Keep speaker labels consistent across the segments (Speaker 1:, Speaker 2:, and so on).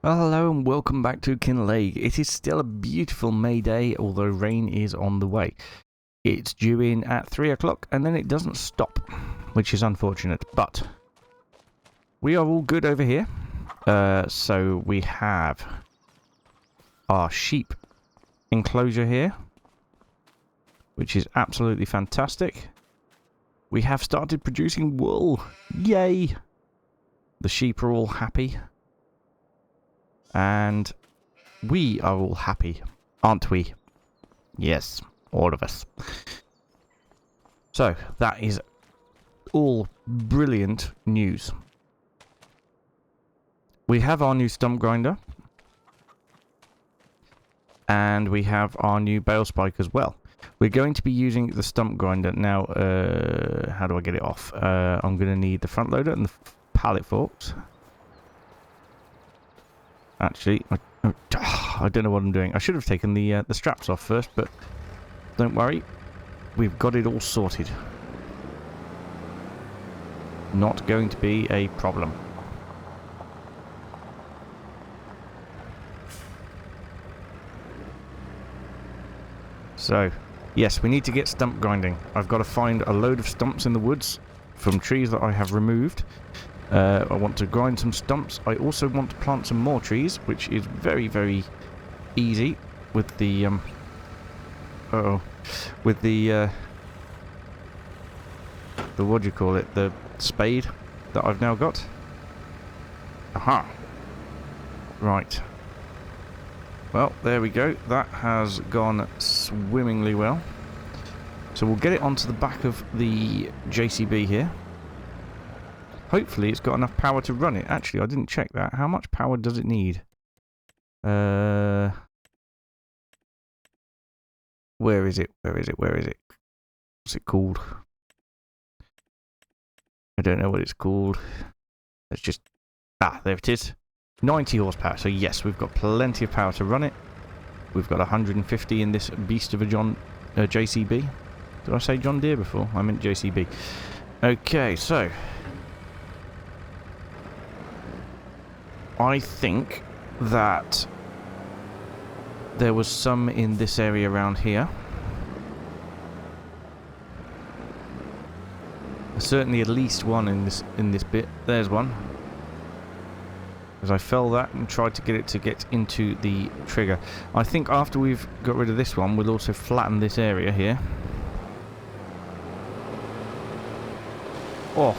Speaker 1: Well, hello and welcome back to Kinlaig. It is still a beautiful May day, although rain is on the way. It's due in at 3 o'clock and then it doesn't stop, which is unfortunate, but we are all good over here. So we have our sheep enclosure here, which is absolutely fantastic. We have started producing wool. Yay! The sheep are all happy. And we are all happy, aren't we? Yes, all of us. So, that is all brilliant news. We have our new stump grinder. And we have our new bale spike as well. We're going to be using the stump grinder. Now, how do I get it off? I'm going to need the front loader and the pallet forks. Actually, I don't know what I'm doing. I should have taken the straps off first, but don't worry. We've got it all sorted. Not going to be a problem. So, yes, we need to get stump grinding. I've got to find a load of stumps in the woods from trees that I have removed. I want to grind some stumps. I also want to plant some more trees, which is very, very easy with the what do you call it? The spade that I've now got. Aha. Right. Well, there we go. That has gone swimmingly well. So we'll get it onto the back of the JCB here. Hopefully it's got enough power to run it. Actually, I didn't check that. How much power does it need? Where is it? Where is it? Where is it? What's it called? I don't know what it's called. Let's just... Ah, there it is. 90 horsepower. So yes, we've got plenty of power to run it. We've got 150 in this beast of a JCB. Did I say John Deere before? I meant JCB. Okay, so... I think that there was some in this area around here. Certainly at least one in this bit. There's one. As I fell that and tried to get into the trigger. I think after we've got rid of this one, we'll also flatten this area here. Oh.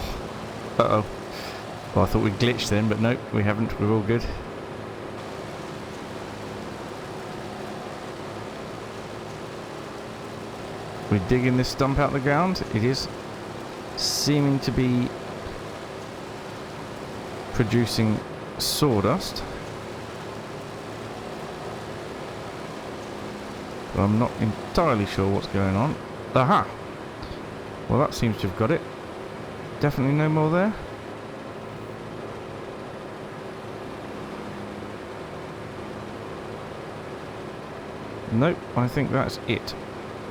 Speaker 1: Uh-oh. Well, I thought we glitched then, but nope, we haven't. We're all good. We're digging this stump out of the ground. It is seeming to be producing sawdust. But I'm not entirely sure what's going on. Aha! Well, that seems to have got it. Definitely no more there. Nope, I think that's it.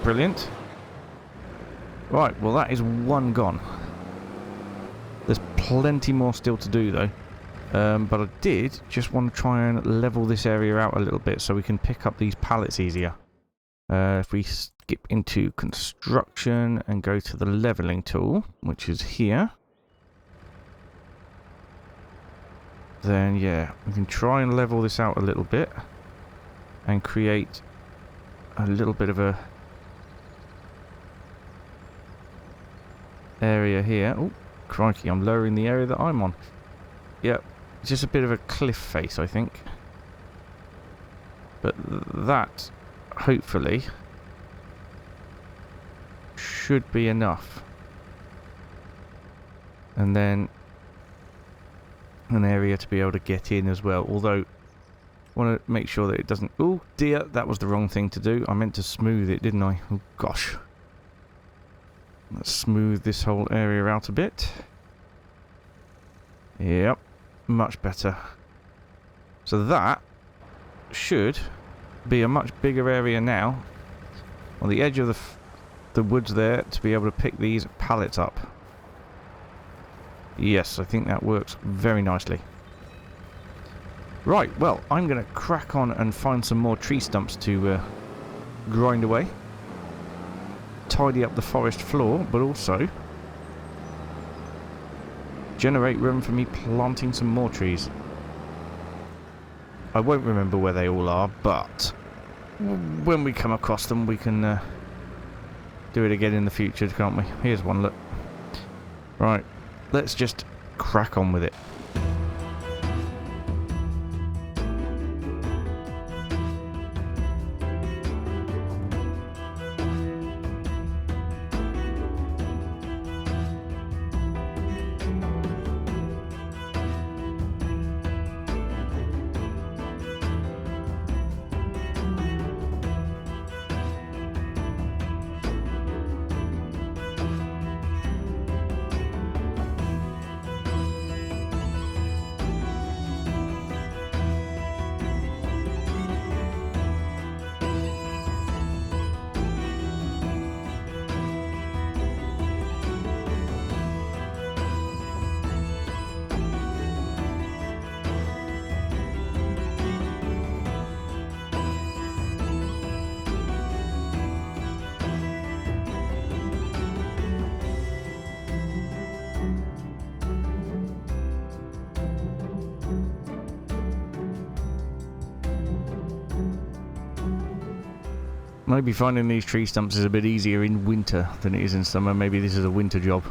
Speaker 1: Brilliant. Right, well that is one gone. There's plenty more still to do though. But I did just want to try and level this area out a little bit so we can pick up these pallets easier. If we skip into construction and go to the leveling tool, which is here. Then yeah, we can try and level this out a little bit. And create a little bit of a area here. Oh, crikey, I'm lowering the area that I'm on. Yep, it's just a bit of a cliff face, I think. But that, hopefully, should be enough. And then an area to be able to get in as well, although want to make sure that it doesn't... Oh dear, that was the wrong thing to do. I meant to smooth it, didn't I? Oh gosh. Let's smooth this whole area out a bit. Yep, much better. So that should be a much bigger area now on the edge of the woods there to be able to pick these pallets up. Yes, I think that works very nicely. Right, well, I'm going to crack on and find some more tree stumps to grind away. Tidy up the forest floor, but also generate room for me planting some more trees. I won't remember where they all are, but when we come across them, we can do it again in the future, can't we? Here's one, look. Right, let's just crack on with it. Maybe finding these tree stumps is a bit easier in winter than it is in summer. Maybe this is a winter job.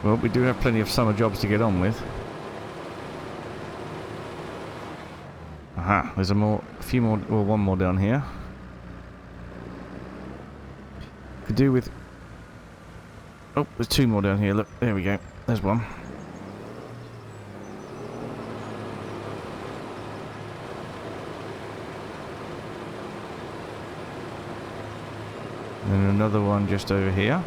Speaker 1: Well, we do have plenty of summer jobs to get on with. Aha, there's a few more, or one more down here. Could do with... Oh, there's two more down here. Look, there we go. There's one. And another one just over here.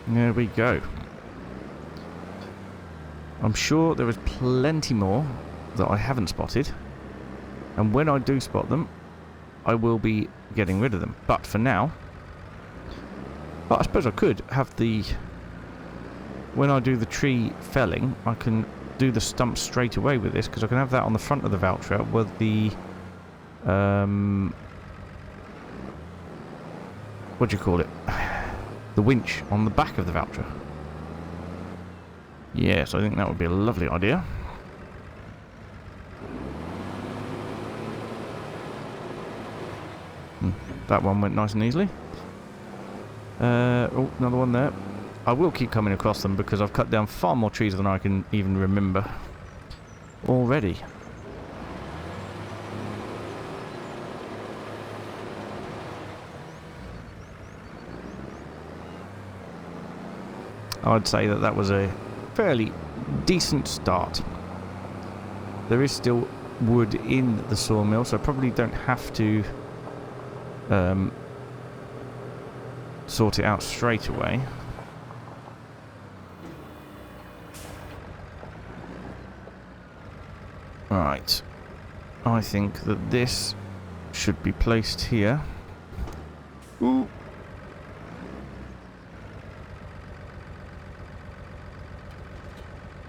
Speaker 1: There we go. I'm sure there is plenty more that I haven't spotted. And when I do spot them, I will be getting rid of them. But for now... Well, I suppose I could have the... When I do the tree felling, I can do the stumps straight away with this, because I can have that on the front of the Valtra with the... what do you call it? The winch on the back of the Valtra. Yes, I think that would be a lovely idea. That one went nice and easily. Oh, another one there. I will keep coming across them because I've cut down far more trees than I can even remember already. I'd say that that was a fairly decent start. There is still wood in the sawmill, so I probably don't have to sort it out straight away. Right, I think that this should be placed here. Ooh.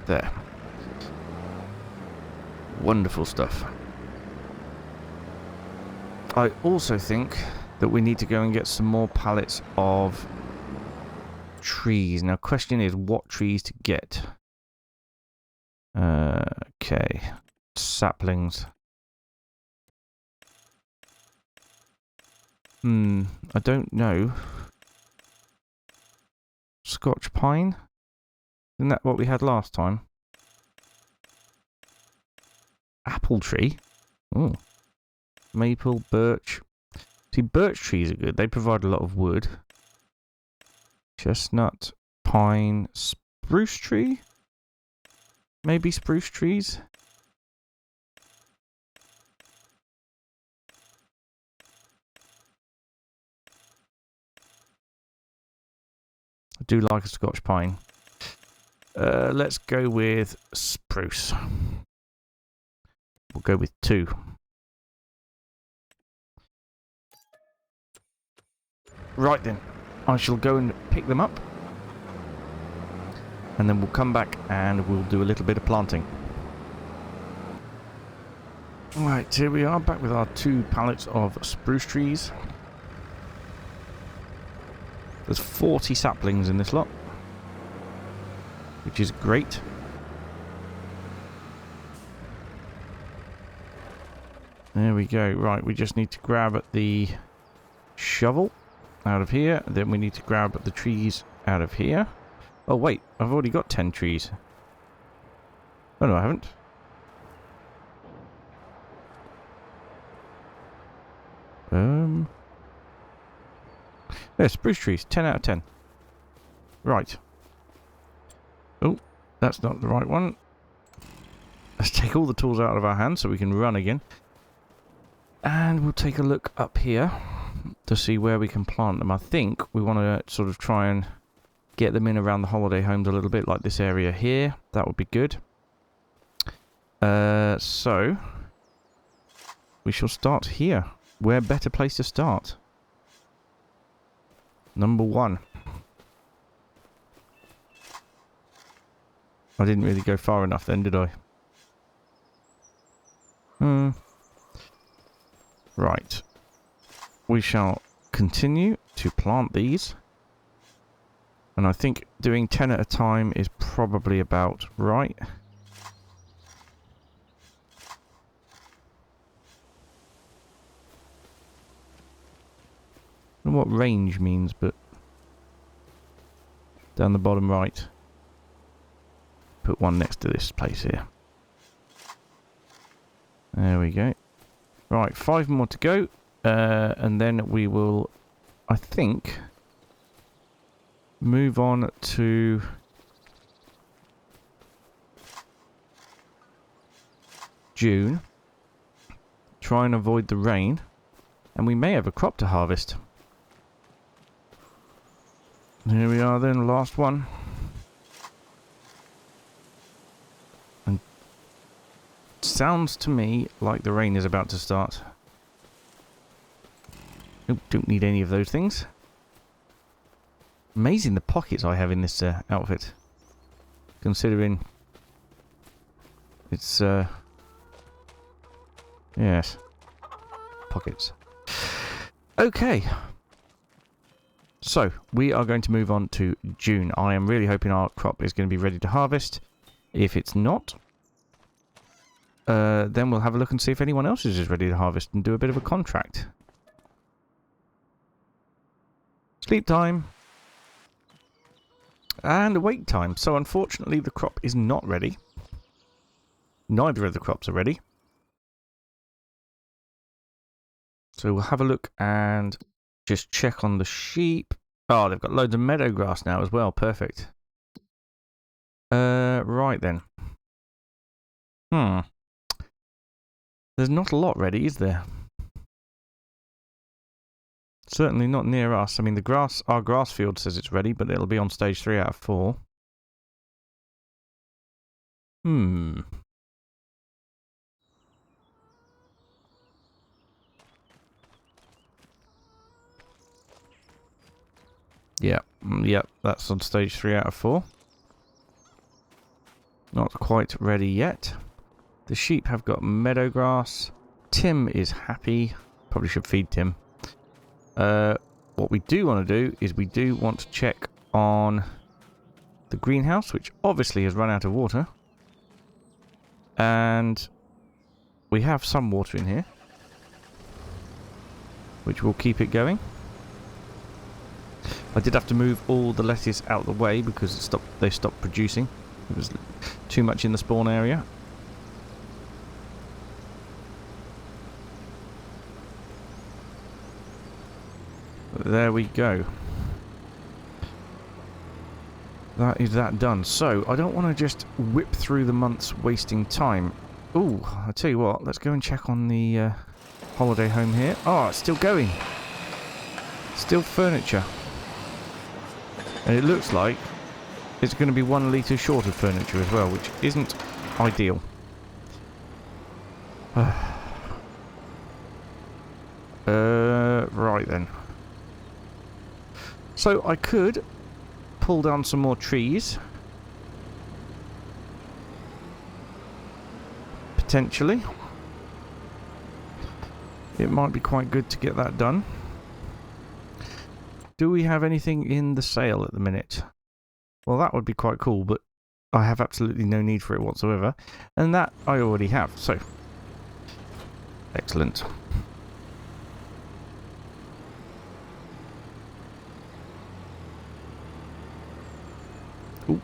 Speaker 1: There. Wonderful stuff. I also think that we need to go and get some more pallets of trees. Now, question is what trees to get. Okay. Saplings. I don't know. Scotch pine? Isn't that what we had last time? Apple tree? Oh. Maple, birch. See, birch trees are good. They provide a lot of wood. Chestnut, pine, spruce tree? Maybe spruce trees? I do like a Scotch pine. Let's go with spruce. We'll go with 2. Right then, I shall go and pick them up. And then we'll come back and we'll do a little bit of planting. Right, here we are, back with our 2 pallets of spruce trees. There's 40 saplings in this lot, which is great. There we go. Right, we just need to grab the shovel out of here. Then we need to grab the trees out of here. Oh wait, I've already got 10 trees. Oh no, I haven't. Yeah, spruce trees, 10 out of 10. Right. Oh, that's not the right one. Let's take all the tools out of our hands so we can run again. And we'll take a look up here to see where we can plant them. I think we want to sort of try and get them in around the holiday homes a little bit, like this area here. That would be good. So we shall start here. Where better place to start? Number 1. I didn't really go far enough then, did I? Right. We shall continue to plant these. And I think doing 10 at a time is probably about right. I don't know what range means, but down the bottom right, put one next to this place here. There we go. Right, 5 more to go, and then we will, I think, move on to June. Try and avoid the rain, and we may have a crop to harvest. Here we are then, last one. And sounds to me like the rain is about to start. Nope, don't need any of those things. Amazing the pockets I have in this outfit. Considering it's, yes, pockets. Okay. So, we are going to move on to June. I am really hoping our crop is going to be ready to harvest. If it's not, then we'll have a look and see if anyone else is ready to harvest and do a bit of a contract. Sleep time. And wait time. So, unfortunately, the crop is not ready. Neither of the crops are ready. So, we'll have a look and just check on the sheep. Oh, they've got loads of meadow grass now as well. Perfect. Right then. There's not a lot ready, is there? Certainly not near us. I mean, our grass field says it's ready, but it'll be on stage 3 out of 4. Yep, that's on stage 3 out of 4. Not quite ready yet. The sheep have got meadow grass. Tim is happy. Probably should feed Tim. What we do want to do is we do want to check on the greenhouse, which obviously has run out of water. And we have some water in here, which will keep it going. I did have to move all the lettuce out of the way because they stopped producing. It was too much in the spawn area. There we go. That is that done. So, I don't want to just whip through the months wasting time. Ooh, I'll tell you what, let's go and check on the holiday home here. Oh, it's still going. Still furniture. And it looks like it's going to be 1 litre short of furniture as well, which isn't ideal. Right then. So I could pull down some more trees. Potentially. It might be quite good to get that done. Do we have anything in the sale at the minute? Well, that would be quite cool, but I have absolutely no need for it whatsoever. And that I already have, so... Excellent. Ooh.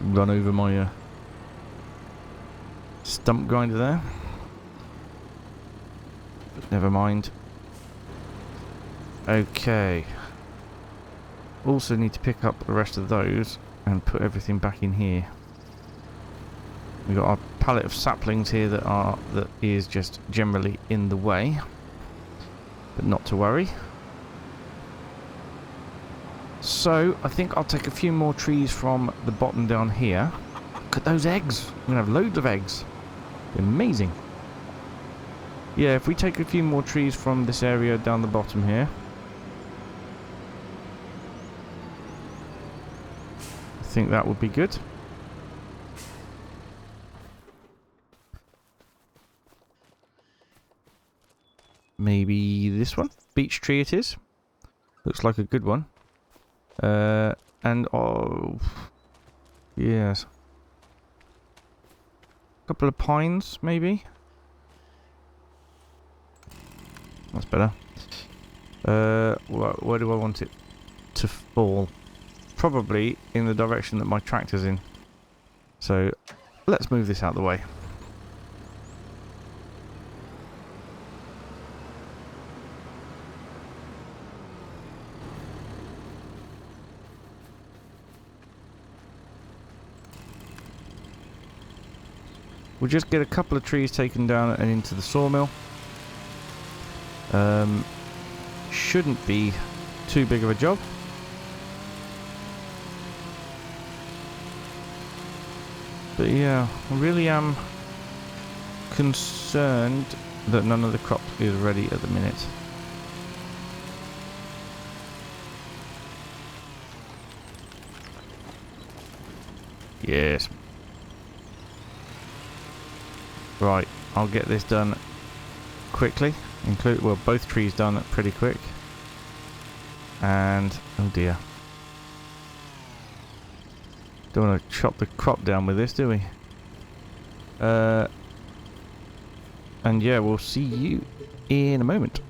Speaker 1: Run over my stump grinder there. But never mind. Okay. Also need to pick up the rest of those and put everything back in here. We've got our pallet of saplings here that is just generally in the way. But not to worry. So I think I'll take a few more trees from the bottom down here. Look at those eggs. We're gonna have loads of eggs. Amazing. Yeah, if we take a few more trees from this area down the bottom here. I think that would be good. Maybe this one? Beech tree it is. Looks like a good one. And oh, yes. A couple of pines, maybe. That's better. Where do I want it to fall? Probably in the direction that my tractor's in. So let's move this out of the way. We'll just get a couple of trees taken down and into the sawmill. Shouldn't be too big of a job. But yeah, I really am concerned that none of the crop is ready at the minute. Yes. Right, I'll get this done quickly. Well, both trees done pretty quick. And, oh dear. Don't want to chop the crop down with this, do we? And yeah, we'll see you in a moment.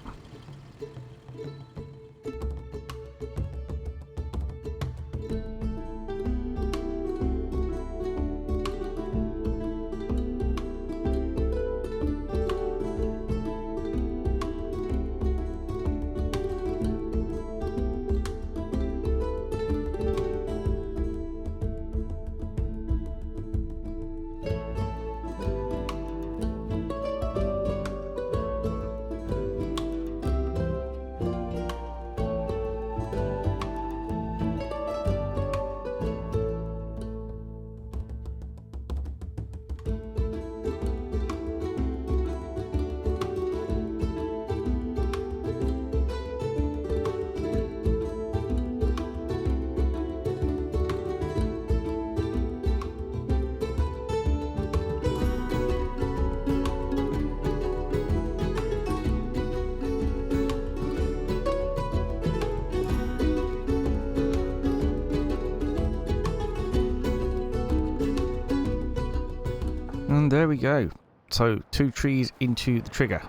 Speaker 1: And there we go. So 2 trees into the trigger.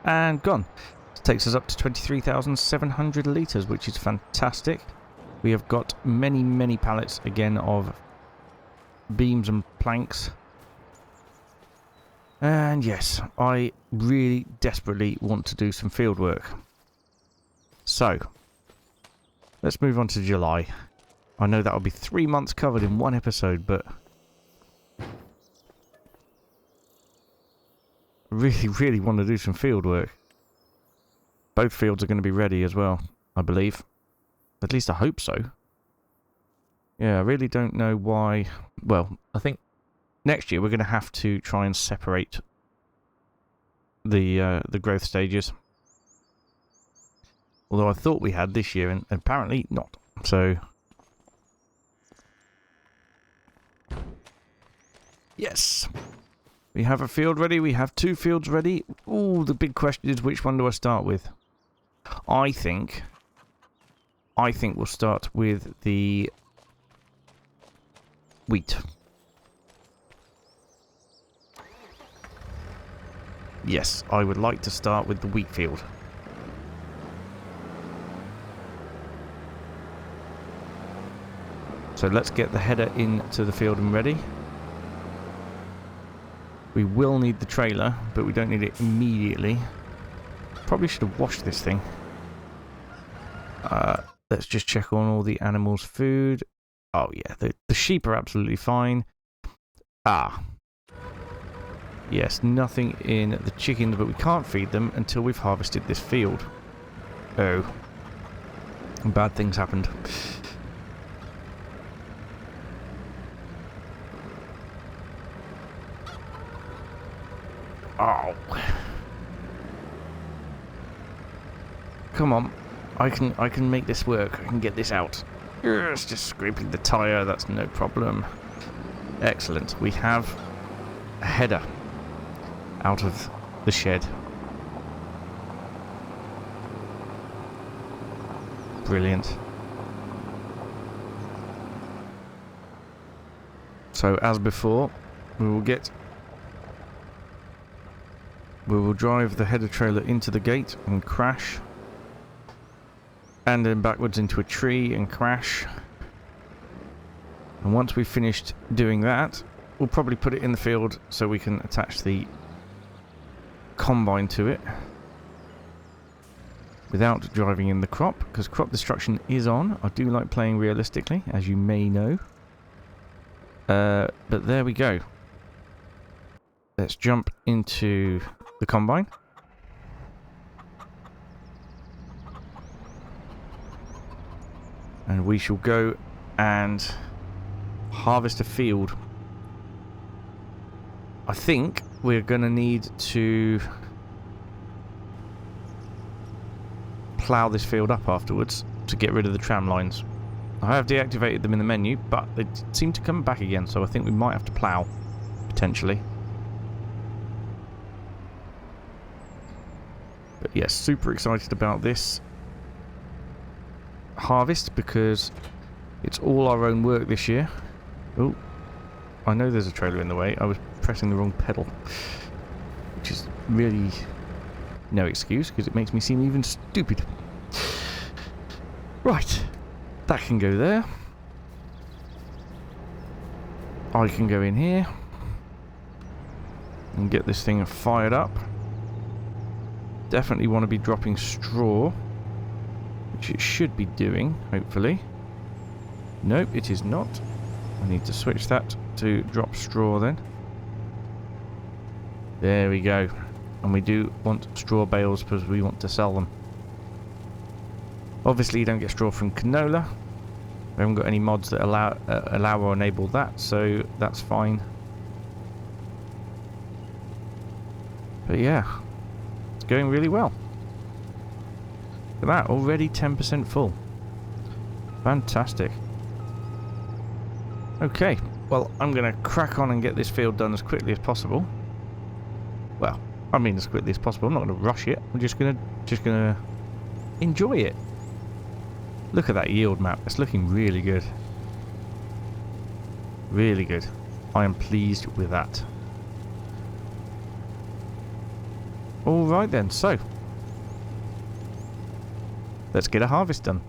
Speaker 1: And gone. This takes us up to 23,700 litres, which is fantastic. We have got many, many pallets again of beams and planks. And yes, I really desperately want to do some field work. So, let's move on to July. I know that will be 3 months covered in one episode, but I really, really want to do some field work. Both fields are going to be ready as well, I believe. At least I hope so. Yeah, I really don't know why. Well, I think next year we're going to have to try and separate the growth stages. Although I thought we had this year, and apparently not. So, yes. We have a field ready. We have 2 fields ready. Ooh, the big question is, which one do I start with? I think we'll start with the wheat. Yes, I would like to start with the wheat field. So let's get the header into the field and ready. We will need the trailer, but we don't need it immediately. Probably should have washed this thing. Let's just check on all the animals' food. Oh yeah, the sheep are absolutely fine. Ah. Yes, nothing in the chickens, but we can't feed them until we've harvested this field. Oh. Bad things happened. Oh. Come on. I can make this work. I can get this out. Yes, just scraping the tyre, that's no problem. Excellent. We have a header out of the shed. Brilliant. So as before, we will drive the header trailer into the gate and crash, and then backwards into a tree and crash. And once we've finished doing that, we'll probably put it in the field so we can attach the combine to it without driving in the crop, because crop destruction is on. I do like playing realistically, as you may know. But there we go. Let's jump into the combine. And we shall go and harvest a field. I think we're going to need to plough this field up afterwards to get rid of the tram lines. I have deactivated them in the menu, but they seem to come back again, so I think we might have to plough, potentially. But yes, super excited about this harvest because it's all our own work this year. Oh, I know there's a trailer in the way. I was pressing the wrong pedal, which is really no excuse because it makes me seem even stupid. Right, that can go there. I can go in here and get this thing fired up. Definitely want to be dropping straw, which it should be doing, hopefully. Nope, it is not. I need to switch that to drop straw then. There we go. And we do want straw bales because we want to sell them. Obviously you don't get straw from canola. We haven't got any mods that allow or enable that, so that's fine. But yeah, it's going really well. Look at that, already 10% full. Fantastic. Okay, well, I'm going to crack on and get this field done as quickly as possible. Well, I mean as quickly as possible. I'm not going to rush it. I'm just going to enjoy it. Look at that yield map. It's looking really good. Really good. I am pleased with that. Alright then, so let's get a harvest done.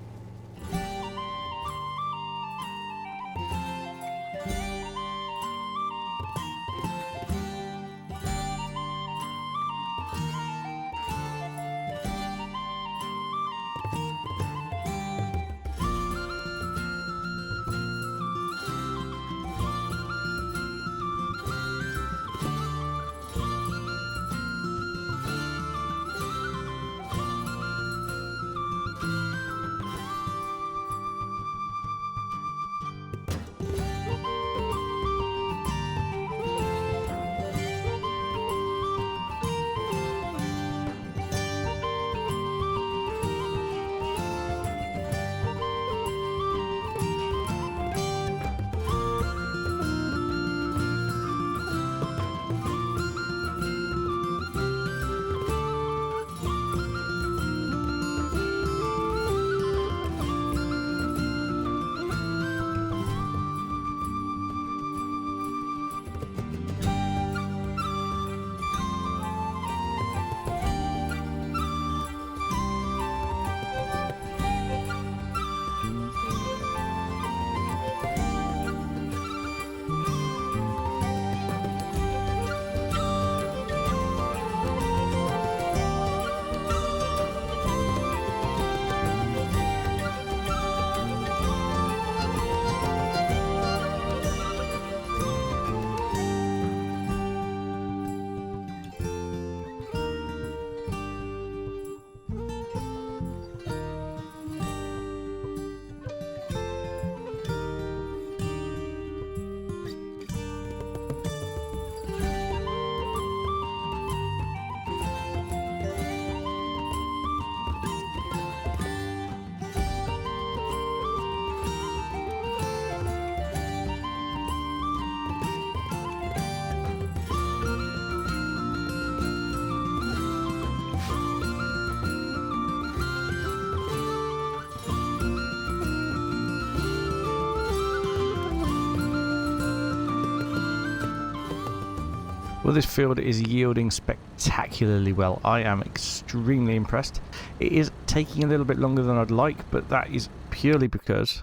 Speaker 1: Well, this field is yielding spectacularly well. I am extremely impressed. It is taking a little bit longer than I'd like, but that is purely because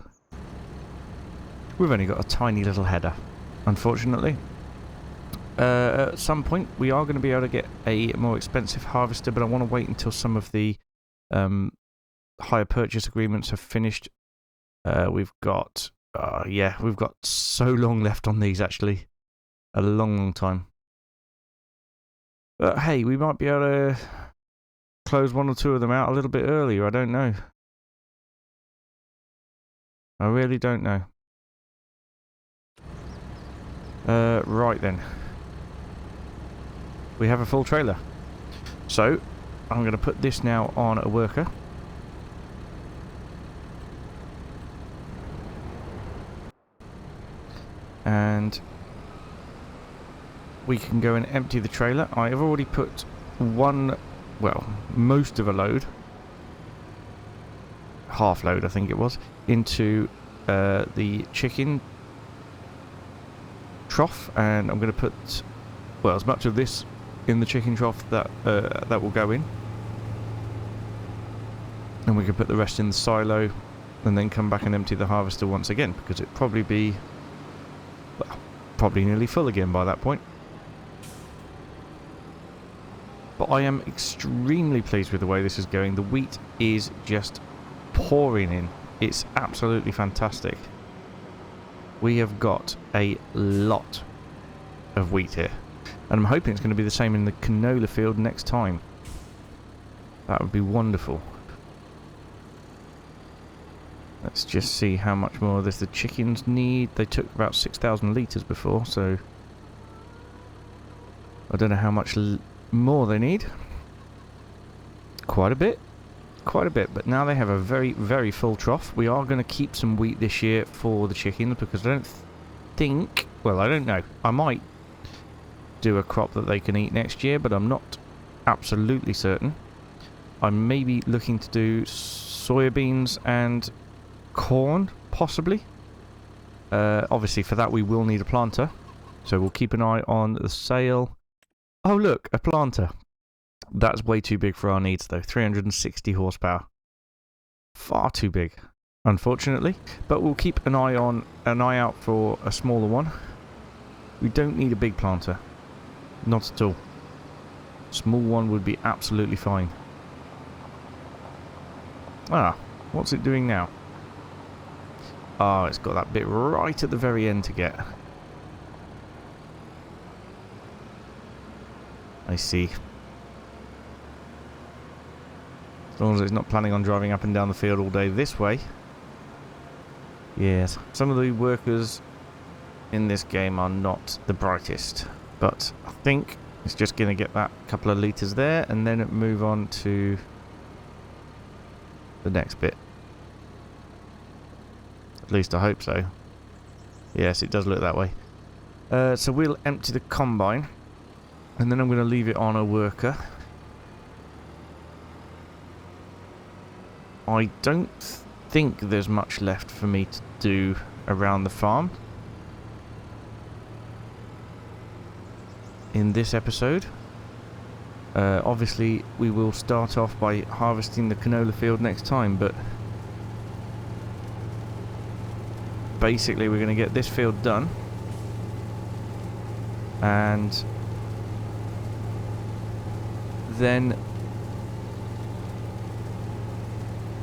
Speaker 1: we've only got a tiny little header, unfortunately. At some point, we are going to be able to get a more expensive harvester, but I want to wait until some of the hire purchase agreements have finished. We've got so long left on these, actually. A long, long time. But hey, we might be able to close one or two of them out a little bit earlier. I don't know. I really don't know. Right then. We have a full trailer. So, I'm going to put this now on a worker. And we can go and empty the trailer. I have already put most of a load, half load I think it was, into the chicken trough, and I'm going to put, well, as much of this in the chicken trough that will go in, and we can put the rest in the silo, and then come back and empty the harvester once again, because it'd probably be, well, probably nearly full again by that point. But I am extremely pleased with the way this is going. The wheat is just pouring in. It's absolutely fantastic. We have got a lot of wheat here. And I'm hoping it's going to be the same in the canola field next time. That would be wonderful. Let's just see how much more of this the chickens need. They took about 6,000 litres before, so I don't know how much more they need. Quite a bit, but now they have a very, very full trough. We are going to keep some wheat this year for the chickens, because I don't think, well, I don't know, I might do a crop that they can eat next year, but I'm not absolutely certain. I may be looking to do soybeans and corn, possibly. Obviously for that we will need a planter, so we'll keep an eye on the sale. Oh look, a planter. That's way too big for our needs though. 360 horsepower. Far too big, unfortunately. But we'll keep an eye out for a smaller one. We don't need a big planter. Not at all. Small one would be absolutely fine. Ah, what's it doing now? Ah, it's got that bit right at the very end to get. I see. As long as it's not planning on driving up and down the field all day this way. Yes, some of the workers in this game are not the brightest, but I think it's just going to get that couple of litres there and then move on to the next bit. At least I hope so. Yes, it does look that way. So we'll empty the combine. And then I'm going to leave it on a worker. I don't think there's much left for me to do around the farm in this episode. Obviously, we will start off by harvesting the canola field next time, but basically we're going to get this field done. And then,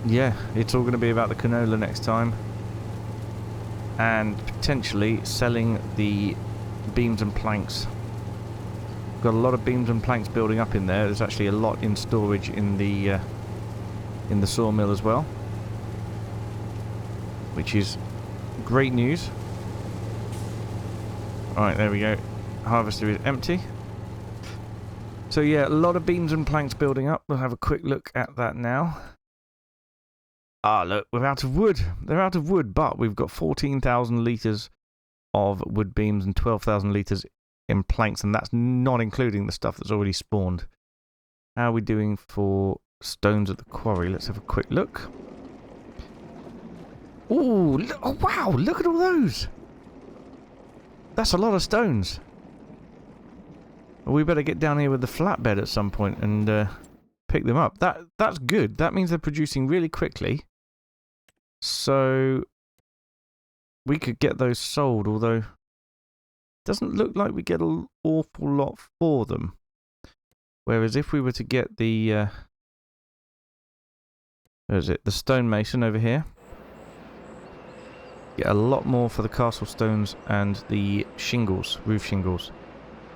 Speaker 1: yeah, it's all going to be about the canola next time, and potentially selling the beams and planks. Got a lot of beams and planks building up in there. There's actually a lot in storage in the sawmill as well, which is great news. Alright, there we go. Harvester is empty. So yeah, a lot of beams and planks building up. We'll have a quick look at that now. Ah, look, we're out of wood. They're out of wood, but we've got 14,000 litres of wood beams and 12,000 litres in planks, and that's not including the stuff that's already spawned. How are we doing for stones at the quarry? Let's have a quick look. Ooh, oh wow, look at all those. That's a lot of stones. We better get down here with the flatbed at some point and pick them up. That's good. That means they're producing really quickly. So we could get those sold, although it doesn't look like we get an awful lot for them. Whereas if we were to get the where is it? The stonemason over here. Get a lot more for the castle stones and the shingles, roof shingles.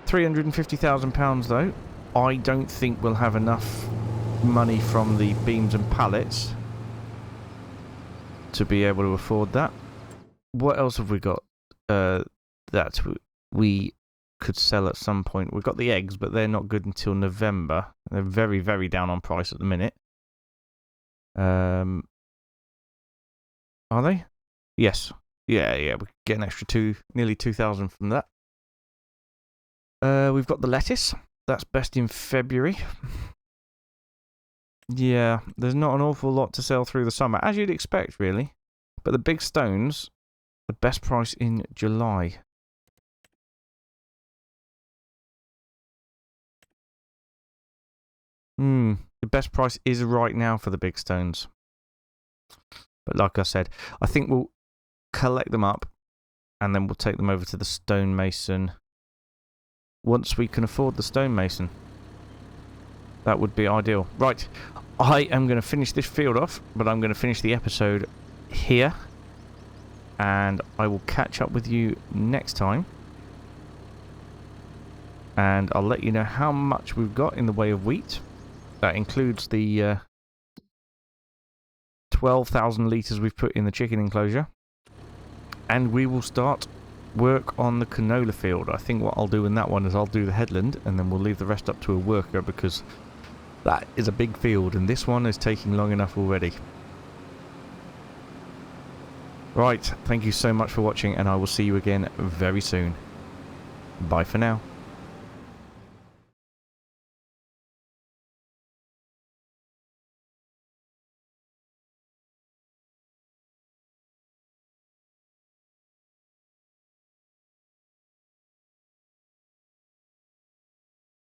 Speaker 1: £350,000 though. I don't think we'll have enough money from the beams and pallets to be able to afford that. What else have we got that we could sell at some point? We've got the eggs, but they're not good until November. They're very, very down on price at the minute. Are they? Yes. Yeah, we could get an extra nearly 2,000 from that. We've got the lettuce. That's best in February. Yeah, there's not an awful lot to sell through the summer, as you'd expect, really. But the big stones, the best price in July. The best price is right now for the big stones. But like I said, I think we'll collect them up and then we'll take them over to the stonemason once we can afford the stonemason. That would be ideal. Right, I am going to finish this field off, but I'm going to finish the episode here. And I will catch up with you next time. And I'll let you know how much we've got in the way of wheat. That includes the 12,000 litres we've put in the chicken enclosure. And we will start work on the canola field. I think what I'll do in that one is I'll do the headland and then we'll leave the rest up to a worker because that is a big field and this one is taking long enough already. Right, thank you so much for watching and I will see you again very soon. Bye for now.